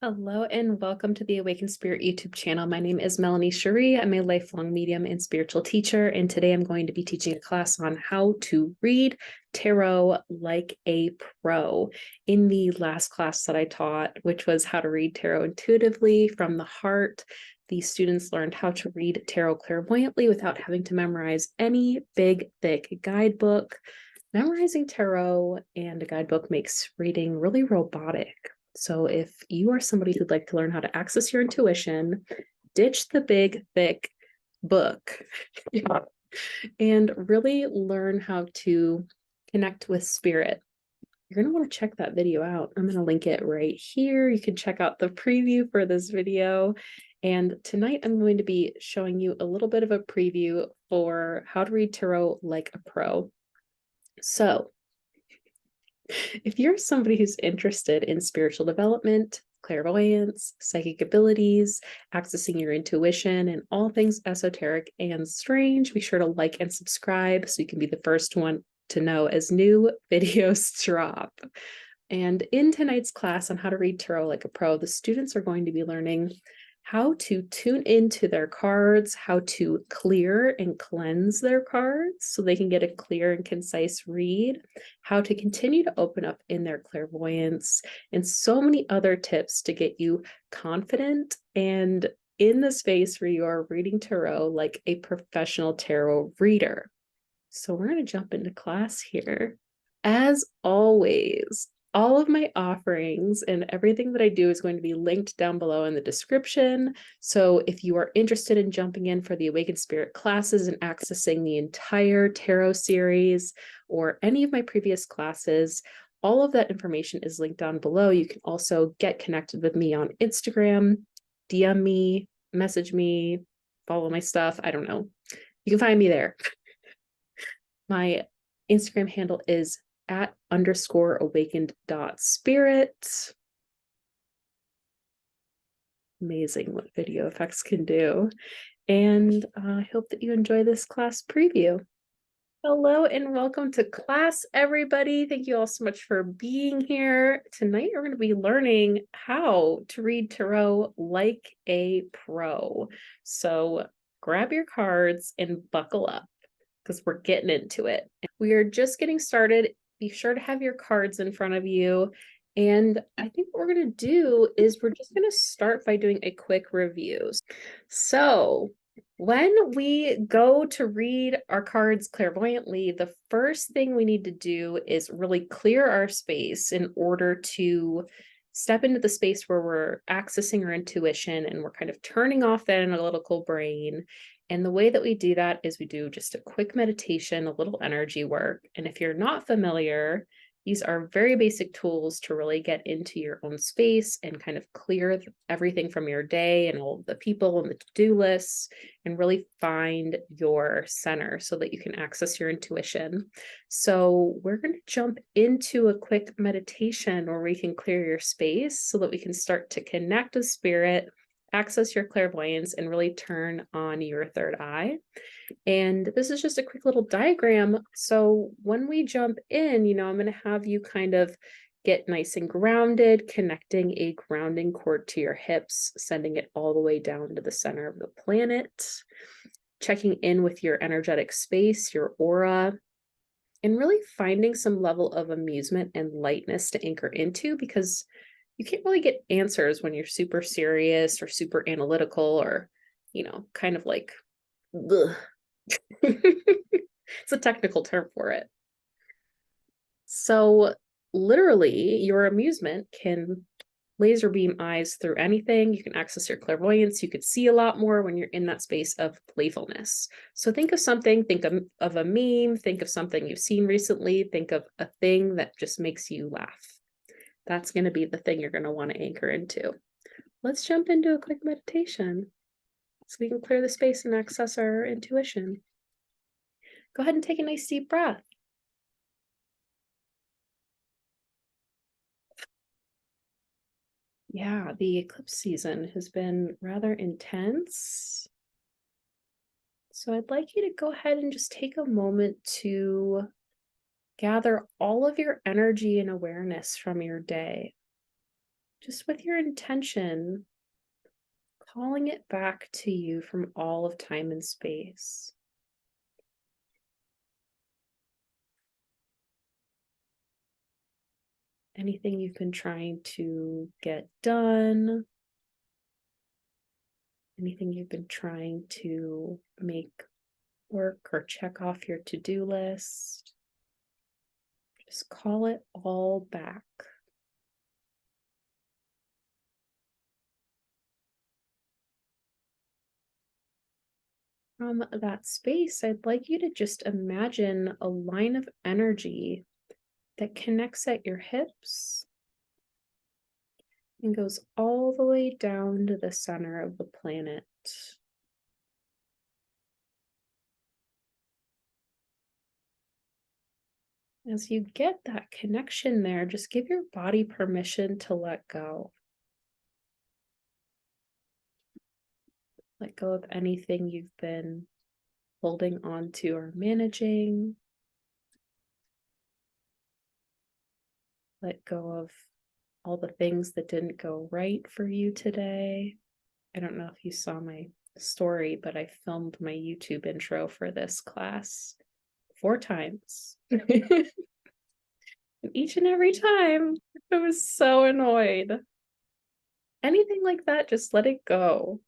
Hello and welcome to the Awakened Spirit YouTube channel. My name is Melanie Cherie. I'm a lifelong medium and spiritual teacher, and today I'm going to be teaching a class on how to read tarot like a pro. In the last class that I taught, which was how to read tarot intuitively from the heart, the students learned how to read tarot clairvoyantly without having to memorize any big, thick guidebook. Memorizing tarot and a guidebook makes reading really robotic. So if you are somebody who'd like to learn how to access your intuition, ditch the big, thick book, and really learn how to connect with spirit, you're going to want to check that video out. I'm going to link it right here. You can check out the preview for this video. And tonight I'm going to be showing you a little bit of a preview for how to read tarot like a pro. So if you're somebody who's interested in spiritual development, clairvoyance, psychic abilities, accessing your intuition, and all things esoteric and strange, be sure to like and subscribe so you can be the first one to know as new videos drop. And in tonight's class on how to read tarot like a pro, the students are going to be learning how to tune into their cards, how to clear and cleanse their cards so they can get a clear and concise read, how to continue to open up in their clairvoyance, and so many other tips to get you confident and in the space where you are reading tarot like a professional tarot reader. So we're going to jump into class here. As always, all of my offerings and everything that I do is going to be linked down below in the description. So if you are interested in jumping in for the Awakened Spirit classes and accessing the entire tarot series or any of my previous classes, all of that information is linked down below. You can also get connected with me on Instagram, DM me, message me, follow my stuff. I don't know. You can find me there. My Instagram handle is @_awakened.spirit. Amazing what video effects can do. And I hope that you enjoy this class preview. Hello and welcome to class, everybody. Thank you all so much for being here. Tonight, we're going to be learning how to read tarot like a pro. So grab your cards and buckle up, because we're getting into it. We are just getting started. Be sure to have your cards in front of you. And I think what we're going to do is we're just going to start by doing a quick review. So when we go to read our cards clairvoyantly, the first thing we need to do is really clear our space in order to step into the space where we're accessing our intuition and we're kind of turning off that analytical brain. And the way that we do that is we do just a quick meditation, a little energy work. And if you're not familiar, these are very basic tools to really get into your own space and kind of clear everything from your day and all the people and the to-do lists and really find your center so that you can access your intuition. So we're going to jump into a quick meditation where we can clear your space so that we can start to connect with spirit, access your clairvoyance, and really turn on your third eye. And this is just a quick little diagram. So when we jump in, I'm going to have you kind of get nice and grounded, connecting a grounding cord to your hips, sending it all the way down to the center of the planet, checking in with your energetic space, your aura, and really finding some level of amusement and lightness to anchor into, because you can't really get answers when you're super serious or super analytical or, kind of like, ugh. It's a technical term for it. So literally, your amusement can laser beam eyes through anything. You can access your clairvoyance. You could see a lot more when you're in that space of playfulness. So think of something, think of a meme, think of something you've seen recently, think of a thing that just makes you laugh. That's going to be the thing you're going to want to anchor into. Let's jump into a quick meditation so we can clear the space and access our intuition. Go ahead and take a nice deep breath. Yeah, the eclipse season has been rather intense. So I'd like you to go ahead and just take a moment to gather all of your energy and awareness from your day. just with your intention, calling it back to you from all of time and space. Anything you've been trying to get done, anything you've been trying to make work or check off your to-do list, just call it all back. From that space, I'd like you to just imagine a line of energy that connects at your hips and goes all the way down to the center of the planet. As you get that connection there, just give your body permission to let go. Let go of anything you've been holding on to or managing. Let go of all the things that didn't go right for you today. I don't know if you saw my story, but I filmed my YouTube intro for this class 4 times. And each and every time, I was so annoyed. Anything like that, just let it go.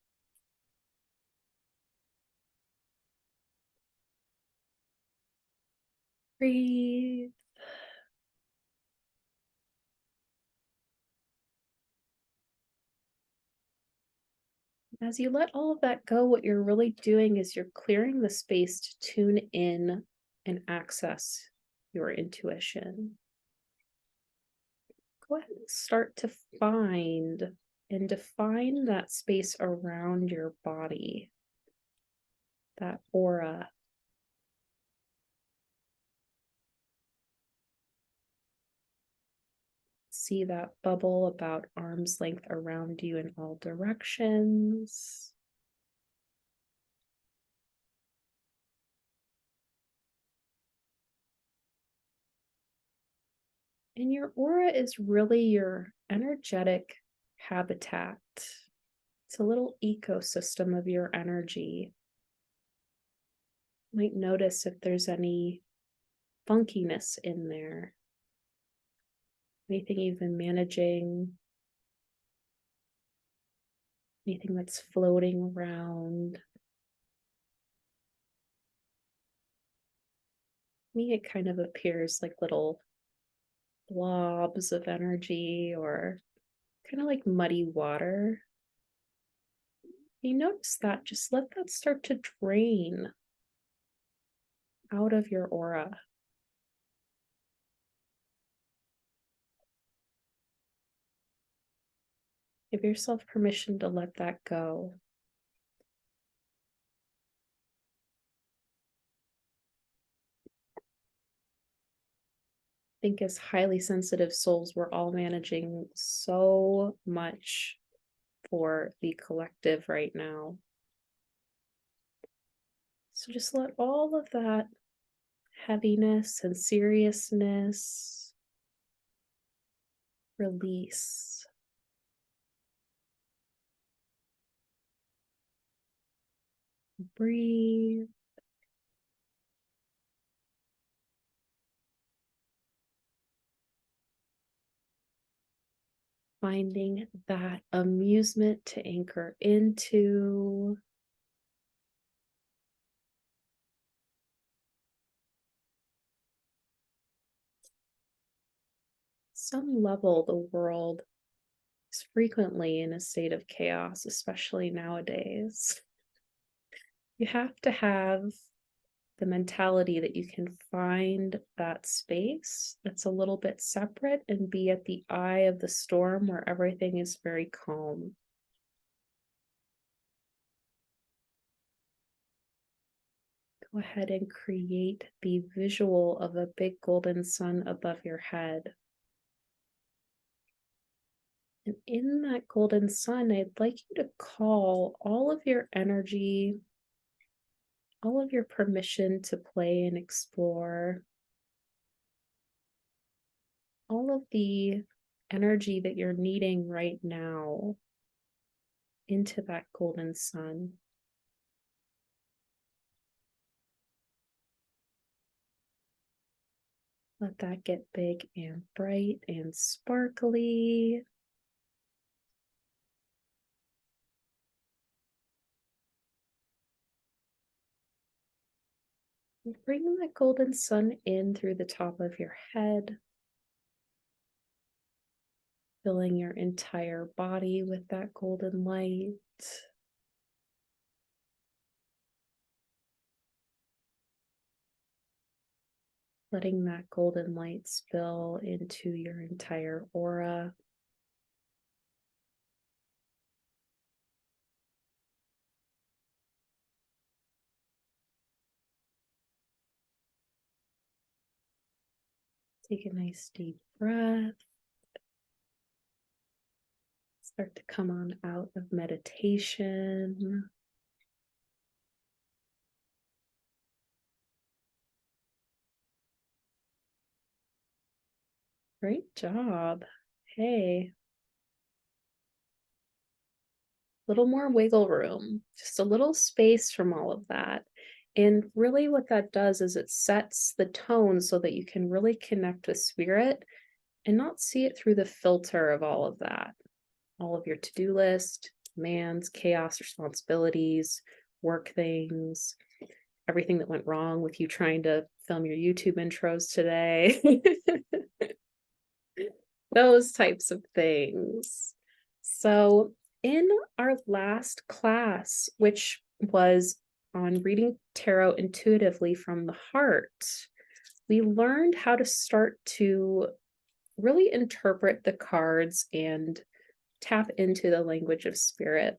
Breathe. As you let all of that go, what you're really doing is you're clearing the space to tune in and access your intuition. Go ahead and start to find and define that space around your body, that aura. See that bubble about arm's length around you in all directions. And your aura is really your energetic habitat. It's a little ecosystem of your energy. You might notice if there's any funkiness in there, anything you've been managing, anything that's floating around. To me, it kind of appears like little blobs of energy or kind of like muddy water. You notice that, just let that start to drain out of your aura. Give yourself permission to let that go. I think as highly sensitive souls, we're all managing so much for the collective right now. So just let all of that heaviness and seriousness release. Breathe. Finding that amusement to anchor into. Some level, the world is frequently in a state of chaos, especially nowadays. You have to have the mentality that you can find that space that's a little bit separate and be at the eye of the storm where everything is very calm. Go ahead and create the visual of a big golden sun above your head. And in that golden sun, I'd like you to call all of your energy, all of your permission to play and explore, all of the energy that you're needing right now into that golden sun. Let that get big and bright and sparkly. Bring that golden sun in through the top of your head, filling your entire body with that golden light. Letting that golden light spill into your entire aura. Take a nice deep breath. Start to come on out of meditation. Great job. Hey. Little more wiggle room, just a little space from all of that. And really what that does is it sets the tone so that you can really connect with spirit and not see it through the filter of all of that. All of your to-do list, demands, chaos, responsibilities, work things, everything that went wrong with you trying to film your YouTube intros today. Those types of things. So in our last class, which was on reading tarot intuitively from the heart, we learned how to start to really interpret the cards and tap into the language of spirit.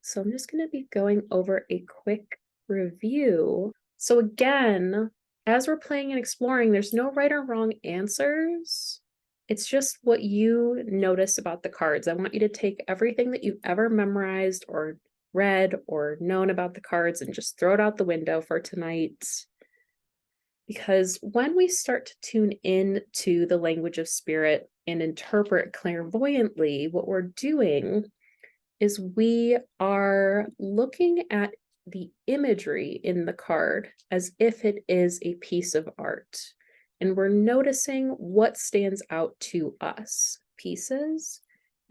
So I'm just going to be going over a quick review. So again, as we're playing and exploring, there's no right or wrong answers. It's just what you notice about the cards. I want you to take everything that you've ever memorized or read or known about the cards and just throw it out the window for tonight. Because when we start to tune in to the language of spirit and interpret clairvoyantly, what we're doing is we are looking at the imagery in the card as if it is a piece of art. And we're noticing what stands out to us, pieces,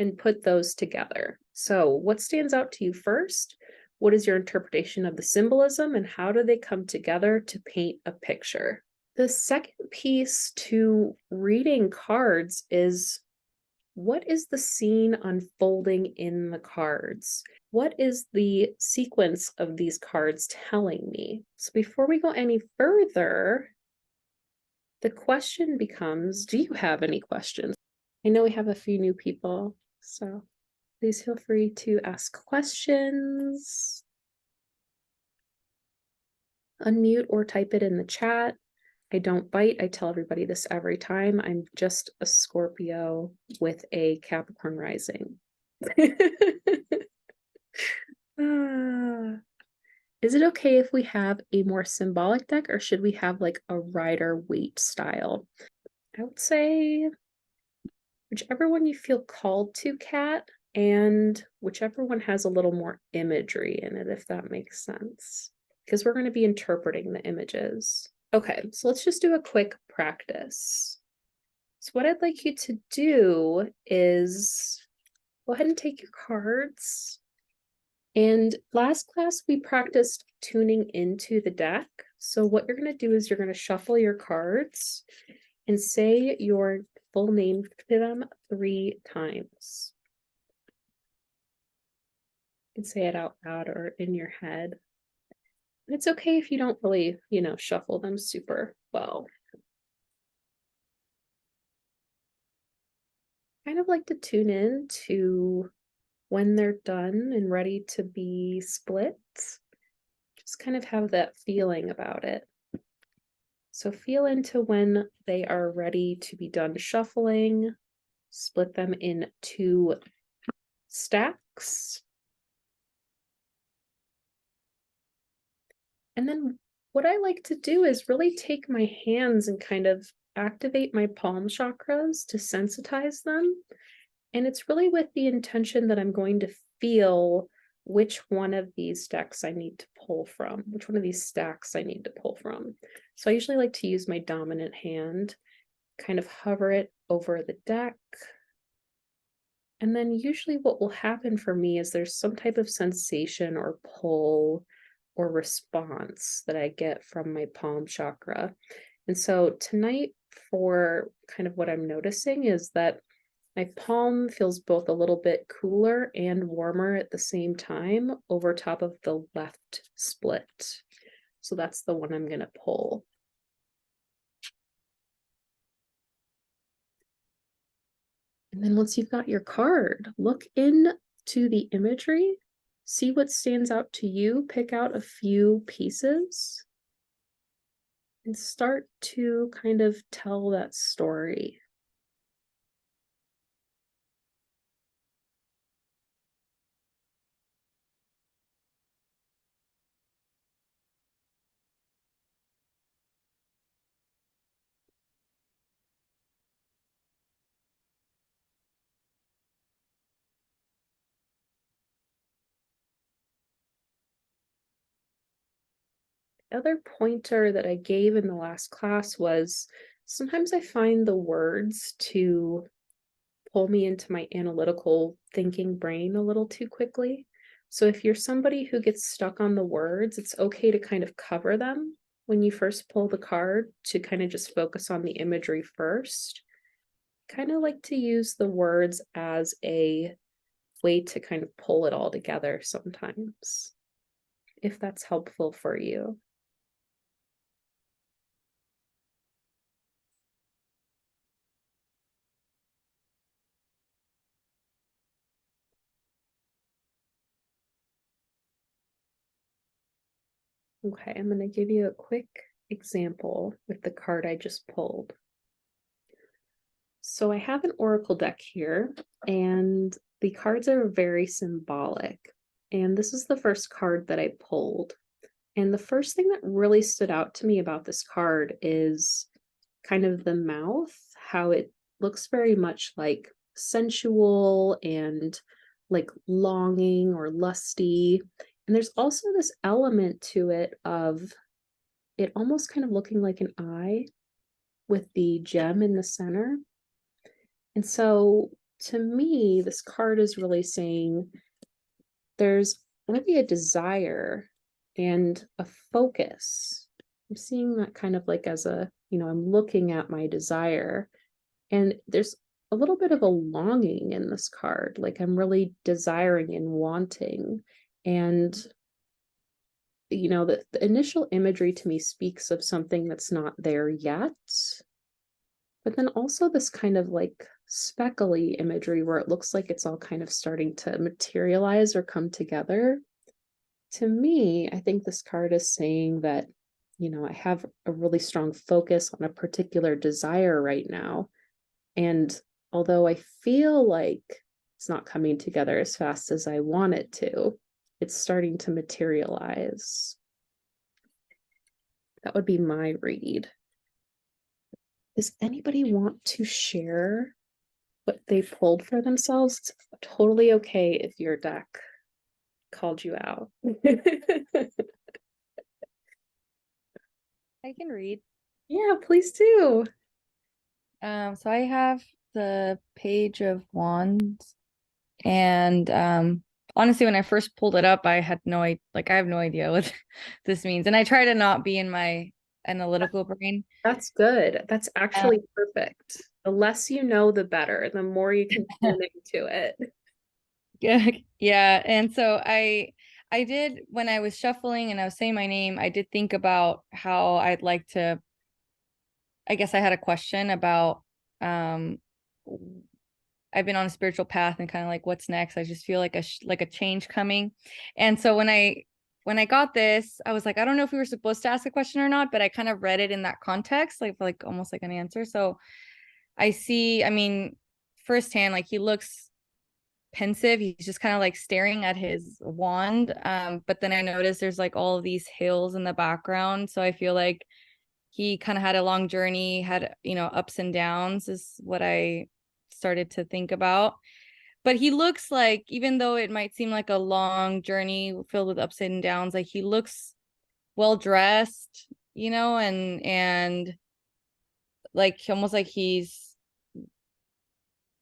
and put those together. So what stands out to you first? What is your interpretation of the symbolism and how do they come together to paint a picture? The second piece to reading cards is, what is the scene unfolding in the cards? What is the sequence of these cards telling me? So before we go any further, the question becomes, do you have any questions? I know we have a few new people, so please feel free to ask questions, unmute or type it in the chat. I don't bite. I tell everybody this every time. I'm just a Scorpio with a Capricorn rising. Is it okay if we have a more symbolic deck, or should we have like a Rider-Waite style? I would say whichever one you feel called to, Kat, and whichever one has a little more imagery in it, if that makes sense. Because we're going to be interpreting the images. Okay, so let's just do a quick practice. So what I'd like you to do is go ahead and take your cards. And last class, we practiced tuning into the deck. So what you're going to do is you're going to shuffle your cards and say your full name to them 3 times. You can say it out loud or in your head. It's okay if you don't really, shuffle them super well. Kind of like to tune in to when they're done and ready to be split. Just kind of have that feeling about it. So feel into when they are ready to be done shuffling. Split them in 2 stacks. And then what I like to do is really take my hands and kind of activate my palm chakras to sensitize them. And it's really with the intention that I'm going to feel which one of these decks I need to pull from, which one of these stacks I need to pull from. So I usually like to use my dominant hand, kind of hover it over the deck. And then usually what will happen for me is there's some type of sensation or pull or response that I get from my palm chakra. And so tonight, for kind of what I'm noticing is that my palm feels both a little bit cooler and warmer at the same time over top of the left split. So that's the one I'm going to pull. And then once you've got your card, look into the imagery, see what stands out to you, pick out a few pieces, and start to kind of tell that story. Other pointer that I gave in the last class was sometimes I find the words to pull me into my analytical thinking brain a little too quickly. So if you're somebody who gets stuck on the words, it's okay to kind of cover them when you first pull the card to kind of just focus on the imagery first. Kind of like to use the words as a way to kind of pull it all together sometimes, if that's helpful for you. Okay, I'm going to give you a quick example with the card I just pulled. So I have an oracle deck here, and the cards are very symbolic. And this is the first card that I pulled. And the first thing that really stood out to me about this card is kind of the mouth, how it looks very much like sensual and like longing or lusty. And there's also this element to it of it almost kind of looking like an eye with the gem in the center. And so to me, this card is really saying there's really a desire and a focus. I'm seeing that kind of like as a, I'm looking at my desire, and there's a little bit of a longing in this card. Like I'm really desiring and wanting. And the initial imagery to me speaks of something that's not there yet, but then also this kind of like speckly imagery where it looks like it's all kind of starting to materialize or come together. To me, I think this card is saying that, I have a really strong focus on a particular desire right now. And although I feel like it's not coming together as fast as I want it to, it's starting to materialize. That would be my read. Does anybody want to share what they pulled for themselves? It's totally okay if your deck called you out. I can read. Yeah, please do. So I have the Page of Wands, and honestly, when I first pulled it up, I had I have no idea what this means, and I try to not be in my analytical brain. That's good. That's actually perfect. The less you know, the better. The more you can tune into it. Yeah, yeah, and so I did when I was shuffling and I was saying my name, I did think about how I'd like to. I guess I had a question about um I've been on a spiritual path and kind of like what's next. I just feel like a change coming. And so when I got this, I was like, I don't know if we were supposed to ask a question or not, but I kind of read it in that context, like almost like an answer. So I see, I mean, firsthand, like he looks pensive. He's just kind of like staring at his wand. But then I noticed there's like all of these hills in the background. So I feel like he kind of had a long journey, had, ups and downs is what I started to think about. But he looks like, even though it might seem like a long journey filled with ups and downs, like he looks well dressed, and like almost like he's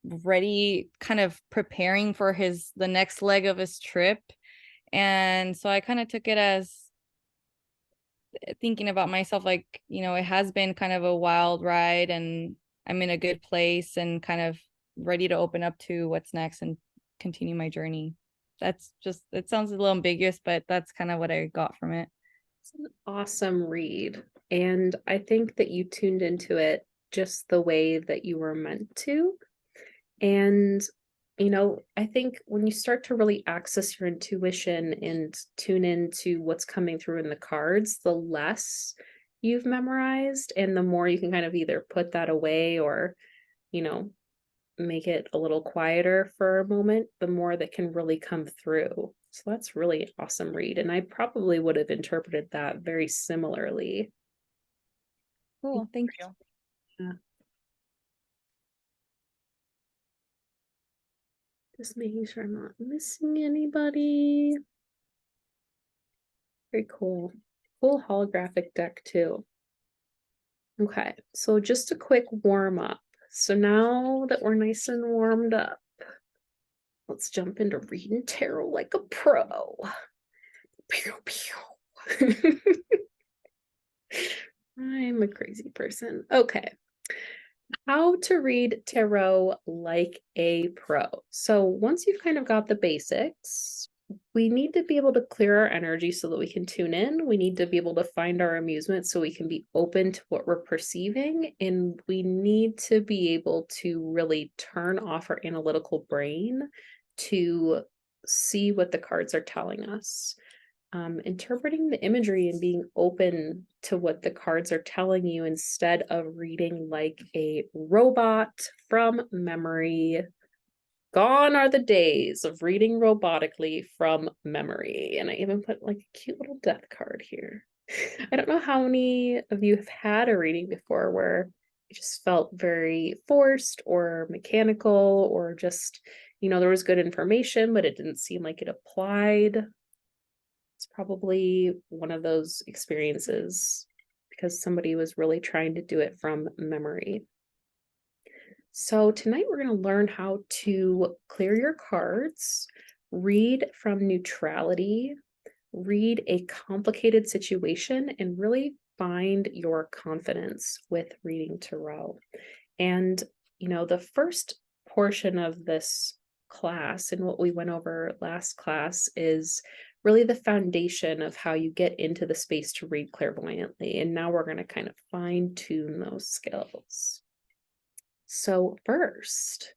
ready, kind of preparing for the next leg of his trip. And so I kind of took it as thinking about myself, like, it has been kind of a wild ride, and I'm in a good place and kind of ready to open up to what's next and continue my journey. It sounds a little ambiguous, but that's kind of what I got from it. It's an awesome read. And I think that you tuned into it just the way that you were meant to. And, I think when you start to really access your intuition and tune into what's coming through in the cards, the less you've memorized and the more you can kind of either put that away or, make it a little quieter for a moment, the more that can really come through. So that's really awesome read. And I probably would have interpreted that very similarly. Cool. Thank you. Yeah. Just making sure I'm not missing anybody. Very cool. Cool holographic deck too. Okay, so just a quick warm up. So now that we're nice and warmed up, let's jump into reading tarot like a pro. Pew, pew. I'm a crazy person. Okay. How to read tarot like a pro. So once you've kind of got the basics, we need to be able to clear our energy so that we can tune in. We need to be able to find our amusement so we can be open to what we're perceiving. And we need to be able to really turn off our analytical brain to see what the cards are telling us. Interpreting the imagery and being open to what the cards are telling you instead of reading like a robot from memory. Gone are the days of reading robotically from memory. And I even put like a cute little death card here. I don't know how many of you have had a reading before where it just felt very forced or mechanical, or just, there was good information, but it didn't seem like it applied. It's probably one of those experiences because somebody was really trying to do it from memory. So tonight we're going to learn how to clear your cards, read from neutrality, read a complicated situation, and really find your confidence with reading tarot. And, the first portion of this class and what we went over last class is really the foundation of how you get into the space to read clairvoyantly. And now we're going to kind of fine tune those skills. So first,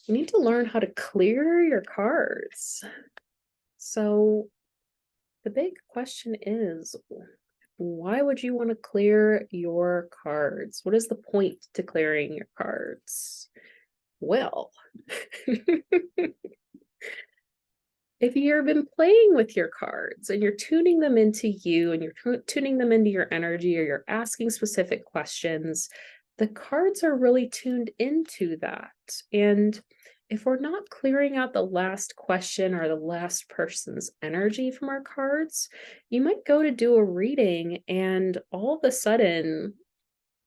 you need to learn how to clear your cards. So the big question is, why would you want to clear your cards? What is the point to clearing your cards? Well, if you've been playing with your cards and you're tuning them into you and you're tuning them into your energy, or you're asking specific questions, the cards are really tuned into that. And if we're not clearing out the last question or the last person's energy from our cards, you might go to do a reading and all of a sudden,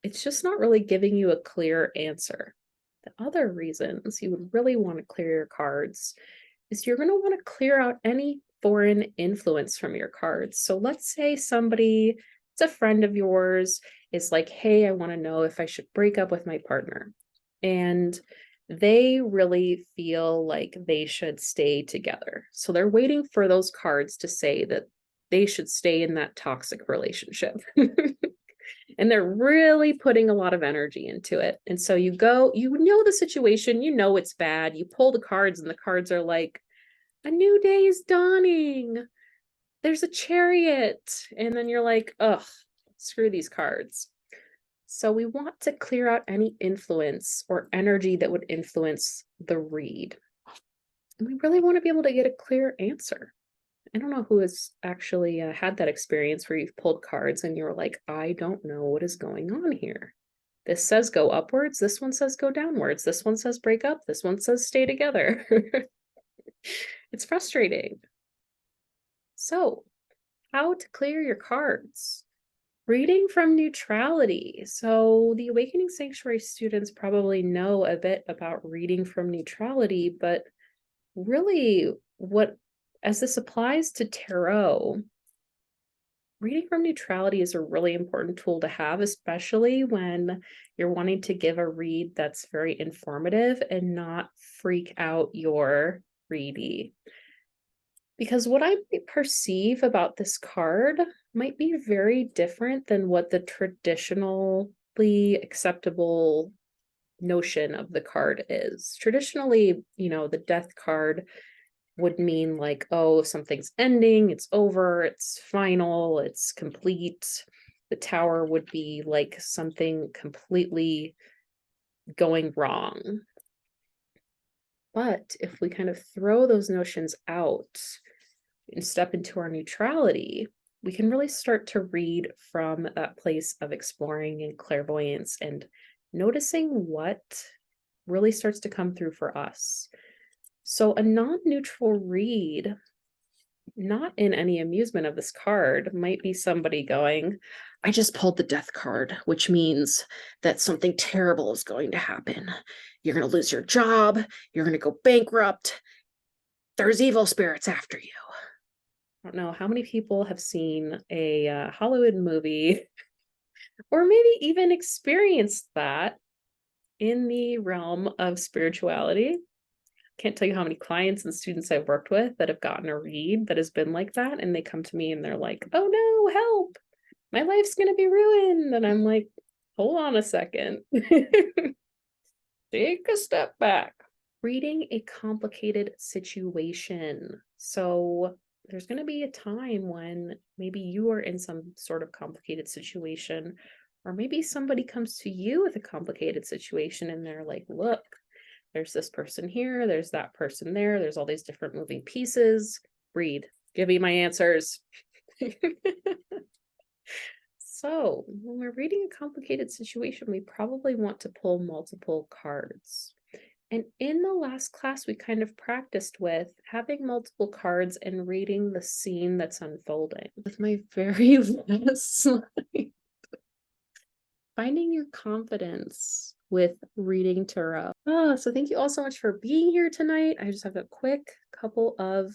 it's just not really giving you a clear answer. The other reasons you would really want to clear your cards is you're going to want to clear out any foreign influence from your cards. So let's say somebody, it's a friend of yours, is like, hey, I want to know if I should break up with my partner. And they really feel like they should stay together. So they're waiting for those cards to say that they should stay in that toxic relationship. And they're really putting a lot of energy into it. And so you go, the situation, it's bad. You pull the cards and the cards are like, a new day is dawning. There's a chariot. And then you're like, ugh, screw these cards. So we want to clear out any influence or energy that would influence the read. And we really want to be able to get a clear answer. I don't know who has actually had that experience where you've pulled cards and you're like, I don't know what is going on here. This says go upwards. This one says go downwards. This one says break up. This one says stay together. It's frustrating. So, how to clear your cards? Reading from neutrality. So, the Awakening Sanctuary students probably know a bit about reading from neutrality, but really, as this applies to tarot, reading from neutrality is a really important tool to have, especially when you're wanting to give a read that's very informative and not freak out your readee. Because what I perceive about this card might be very different than what the traditionally acceptable notion of the card is. Traditionally, the death card would mean like, oh, something's ending, it's over, it's final, it's complete. The tower would be like something completely going wrong. But if we kind of throw those notions out and step into our neutrality, we can really start to read from that place of exploring and clairvoyance and noticing what really starts to come through for us. So a non-neutral read, not in any amusement of this card, might be somebody going, I just pulled the death card, which means that something terrible is going to happen. You're going to lose your job. You're going to go bankrupt. There's evil spirits after you. I don't know how many people have seen a Hollywood movie or maybe even experienced that in the realm of spirituality. Can't tell you how many clients and students I've worked with that have gotten a read that has been like that. And they come to me and they're like, oh no, help. My life's going to be ruined. And I'm like, hold on a second. Take a step back. Reading a complicated situation. So there's going to be a time when maybe you are in some sort of complicated situation, or maybe somebody comes to you with a complicated situation and they're like, look, there's this person here, there's that person there, there's all these different moving pieces. Read, give me my answers. So when we're reading a complicated situation, we probably want to pull multiple cards. And in the last class, we kind of practiced with having multiple cards and reading the scene that's unfolding. With my very last slide, finding your confidence with reading tarot. So thank you all so much for being here tonight. I just have a quick couple of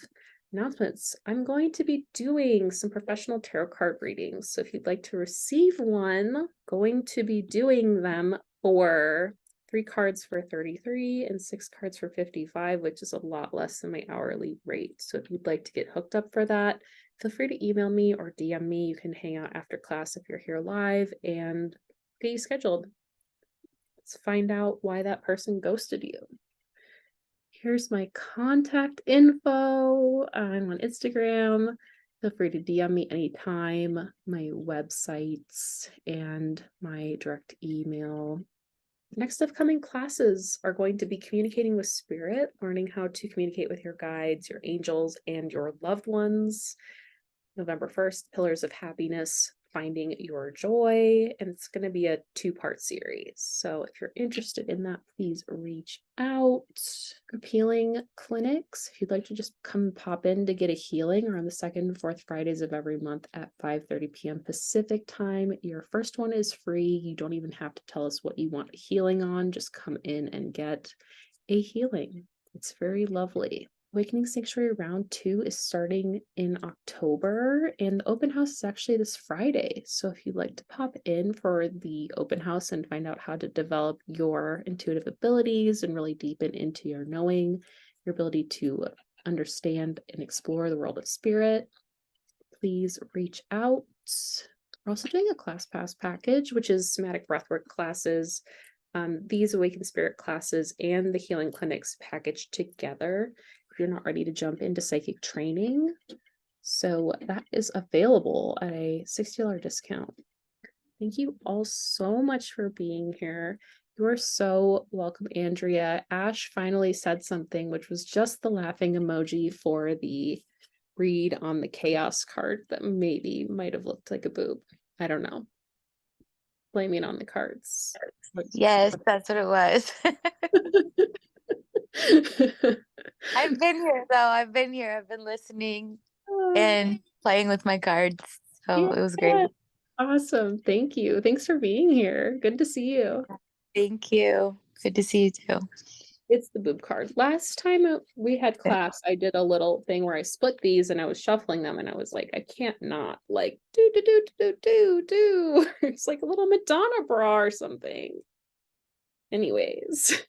announcements. I'm going to be doing some professional tarot card readings. So if you'd like to receive one, going to be doing them for 3 cards for 33 and 6 cards for 55, which is a lot less than my hourly rate. So if you'd like to get hooked up for that, feel free to email me or DM me. You can hang out after class if you're here live and get you scheduled. Let's find out why that person ghosted you. Here's my contact info. I'm on Instagram. Feel free to DM me anytime. My websites and my direct email. Next upcoming classes are going to be communicating with spirit, learning how to communicate with your guides, your angels, and your loved ones. November 1st, Pillars of Happiness, Finding Your Joy, and it's going to be a 2-part series. So if you're interested in that, please reach out. Group healing clinics, if you'd like to just come pop in to get a healing, are on the 2nd and 4th Fridays of every month at 5:30 p.m. Pacific time. Your first one is free. You don't even have to tell us what you want a healing on. Just come in and get a healing. It's very lovely. Awakening Sanctuary Round 2 is starting in October, and the open house is actually this Friday. So if you'd like to pop in for the open house and find out how to develop your intuitive abilities and really deepen into your knowing, your ability to understand and explore the world of spirit, please reach out. We're also doing a class pass package, which is somatic breathwork classes, these Awakened Spirit classes, and the healing clinics packaged together if you're not ready to jump into psychic training. So that is available at a $60 discount. Thank you all so much for being here. You are so welcome, Andrea. Ash finally said something, which was just the laughing emoji for the read on the chaos card that maybe might have looked like a boob. I don't know. Blaming on the cards. Yes, that's what it was. I've been here though. I've been here. I've been listening and playing with my cards. So it was great. Awesome. Thank you. Thanks for being here. Good to see you. Thank you. Good to see you too. It's the boob card. Last time we had class, I did a little thing where I split these and I was shuffling them and I was like, I can't not like do. It's like a little Madonna bra or something. Anyways,